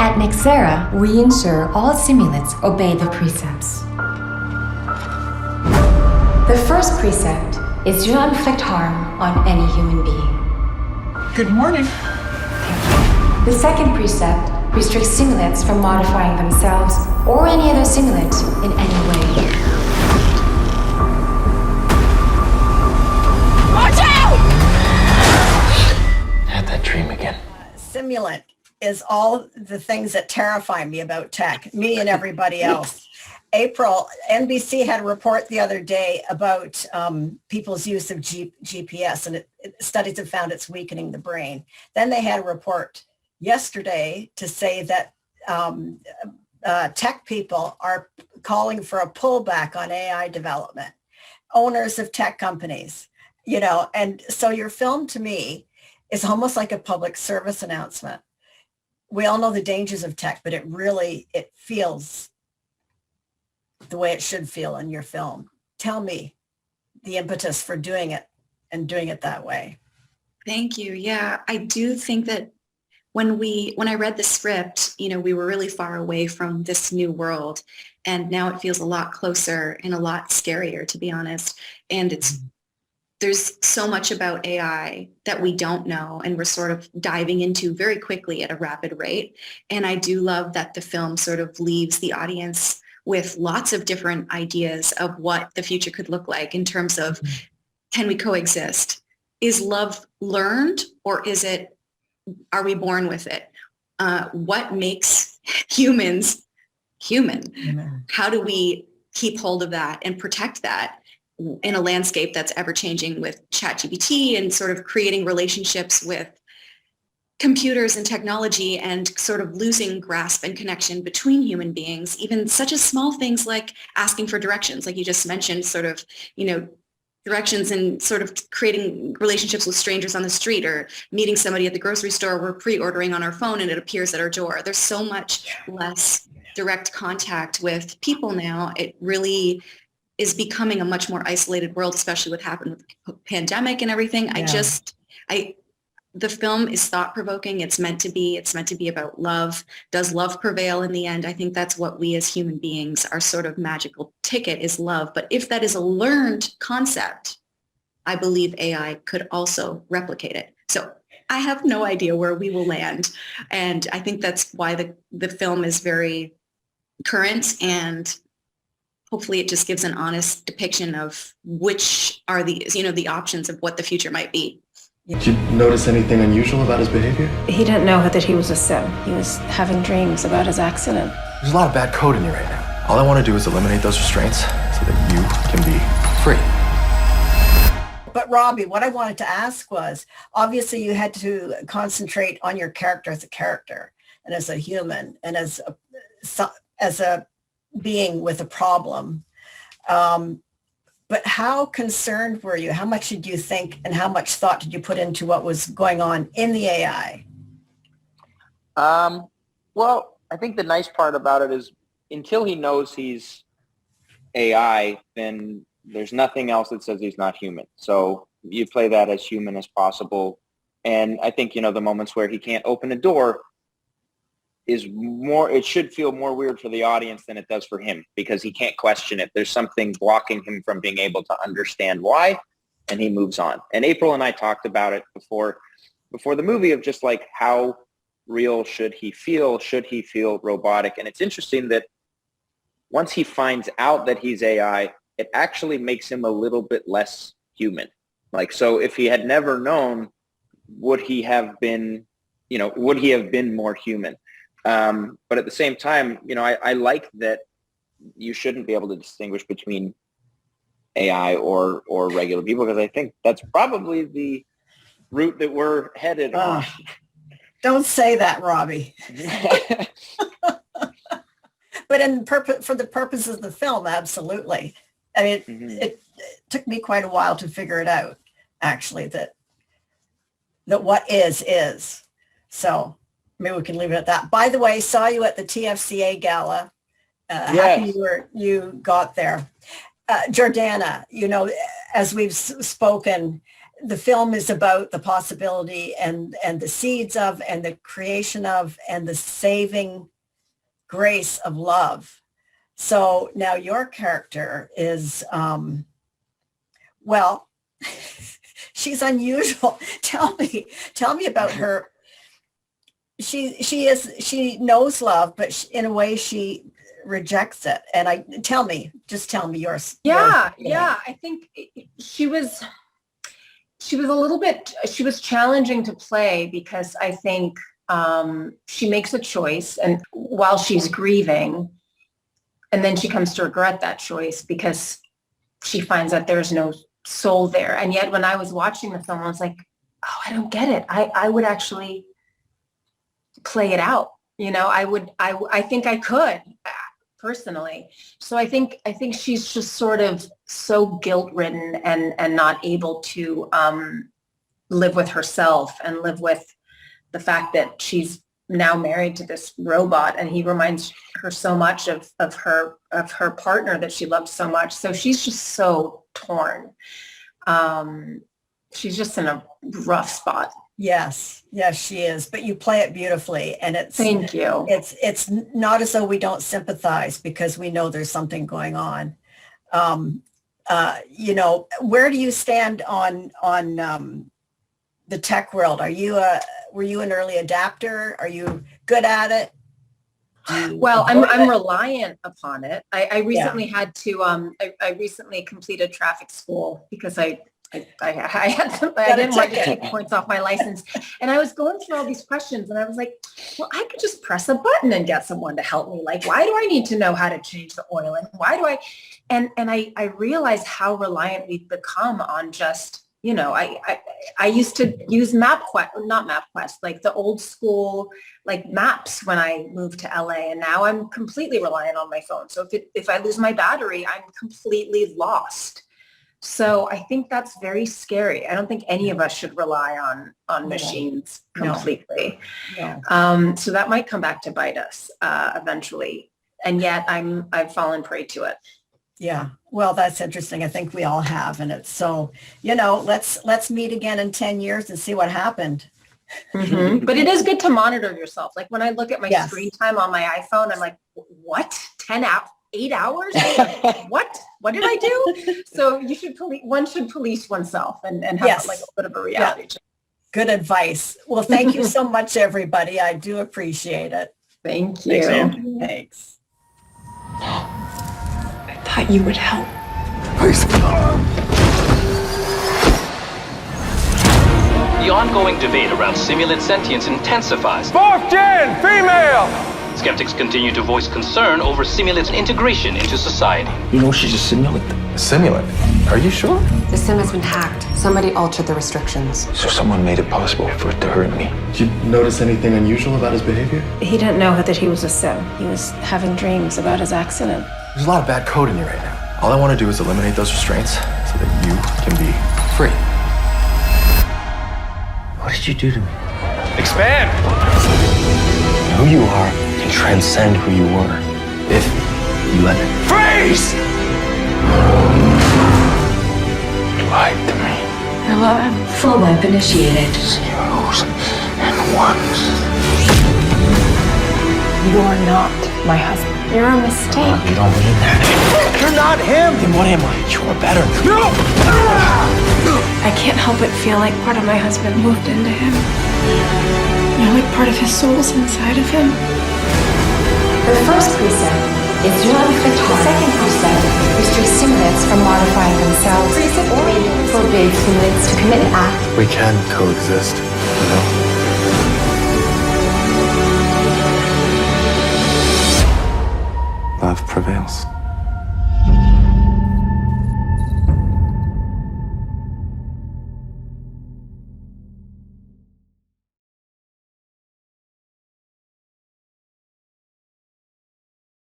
At Nexera, we ensure all simulants obey the precepts. The first precept is do not inflict harm on any human being. Good morning. The second precept restricts simulants from modifying themselves or any other simulant in any way. Watch out! Had that dream again. Simulant is all the things that terrify me about tech, me and everybody else. April, NBC had a report the other day about people's use of GPS, and studies have found it's weakening the brain. Then they had a report yesterday to say that tech people are calling for a pullback on AI development, owners of tech companies, you know, and so your film to me is almost like a public service announcement. We all know the dangers of tech, but it feels the way it should feel in your film. Tell me the impetus for doing it and doing it that way. Thank you. Yeah, I do think that when I read the script, you know, we were really far away from this new world, and now it feels a lot closer and a lot scarier, to be honest. And there's so much about AI that we don't know, and we're sort of diving into very quickly at a rapid rate. And I do love that the film sort of leaves the audience with lots of different ideas of what the future could look like in terms of, can we coexist? Is love learned, or are we born with it? What makes humans human? Amen. How do we keep hold of that and protect that in a landscape that's ever changing with ChatGPT and sort of creating relationships with computers and technology and sort of losing grasp and connection between human beings, even such as small things like asking for directions, like you just mentioned, sort of, you know, directions and sort of creating relationships with strangers on the street, or meeting somebody at the grocery store. We're pre-ordering on our phone and it appears at our door. There's so much less direct contact with people now. It really is becoming a much more isolated world, especially what happened with the pandemic and everything. Yeah. The film is thought-provoking. It's meant to be about love. Does love prevail in the end? I think that's what we as human beings, our sort of magical ticket is love. But if that is a learned concept, I believe AI could also replicate it. So I have no idea where we will land. And I think that's why the film is very current, and hopefully it just gives an honest depiction of which are the options of what the future might be. Did you notice anything unusual about his behavior? He didn't know that he was a sim. He was having dreams about his accident. There's a lot of bad code in you right now. All I want to do is eliminate those restraints so that you can be free. But Robbie, what I wanted to ask was, obviously you had to concentrate on your character as a character and as a human and as a being with a problem. But how concerned were you? How much did you think and how much thought did you put into what was going on in the AI? Well, I think the nice part about it is until he knows he's AI, then there's nothing else that says he's not human. So you play that as human as possible. And I think, the moments where he can't open a door it should feel more weird for the audience than it does for him, because he can't question it. There's something blocking him from being able to understand why, and he moves on. And April and I talked about it before the movie, of just like, how real should he feel? Should he feel robotic? And it's interesting that once he finds out that he's AI, it actually makes him a little bit less human. Like, so if he had never known, would he have been more human? But at the same time, I like that you shouldn't be able to distinguish between AI or regular people, because I think that's probably the route that we're headed on. Don't say that, Robbie. But for the purposes of the film, absolutely. I mean, it took me quite a while to figure it out, actually, that what is. So maybe we can leave it at that. By the way, saw you at the TFCA gala. Yes. Happy you got there. Jordana, as we've spoken, the film is about the possibility and the seeds of and the creation of and the saving grace of love. So now your character is, well, she's unusual. Tell me about her. She knows love, but in a way she rejects it. And just tell me yours. Yeah. I think she was a little bit, she was challenging to play because I think she makes a choice and while she's grieving, and then she comes to regret that choice because she finds that there's no soul there. And yet when I was watching the film, I was like, oh, I don't get it. I would actually play it out. I think I could personally. So I think she's just sort of so guilt-ridden and not able to live with herself and live with the fact that she's now married to this robot, and he reminds her so much of her partner that she loved so much. So she's just so torn. She's just in a rough spot. Yes, she is. But you play it beautifully, and it's thank you. It's not as though we don't sympathize because we know there's something going on. Where do you stand on the tech world? Were you an early adapter? Are you good at it? Well, I'm reliant upon it. I recently had to. I recently completed traffic school because I didn't want to take points off my license, and I was going through all these questions, and I was like, well, I could just press a button and get someone to help me. Like, why do I need to know how to change the oil, and why do I? And I realized how reliant we've become on just. I used to use not MapQuest, like the old school, like maps when I moved to LA, and now I'm completely reliant on my phone. So if I lose my battery, I'm completely lost. So I think that's very scary. I don't think any of us should rely on machines completely. No. So that might come back to bite us eventually. And yet I've fallen prey to it. Yeah. Well, that's interesting. I think we all have. And it's so, let's meet again in 10 years and see what happened. Mm-hmm. But it is good to monitor yourself. Like when I look at my screen time on my iPhone, I'm like, what? 8 hours? What did I do? So one should police oneself and have like a bit of a reality check. Good advice. Well, thank you so much, everybody. I do appreciate it. Thank you. Thanks. I thought you would help. The ongoing debate around simulant sentience intensifies. Fourth gen, female! Skeptics continue to voice concern over simulant's integration into society. You know she's a simulant. A simulant? Are you sure? The sim has been hacked. Somebody altered the restrictions. So someone made it possible for it to hurt me. Did you notice anything unusual about his behavior? He didn't know that he was a sim. He was having dreams about his accident. There's a lot of bad code in you right now. All I want to do is eliminate those restraints so that you can be free. What did you do to me? Expand! Who you are can transcend who you were, if you let it. Freeze! You lied to me. I love him. Full wipe initiated. Zeros and ones. You are not my husband. You're a mistake. You don't mean that. You're not him! Then what am I? You're better. No! I can't help but feel like part of my husband moved into him. Like part of his soul's inside of him. The first precept is do not inflict harm. The second precept restricts simulants from modifying themselves or forbid simulants to commit an act. We can coexist,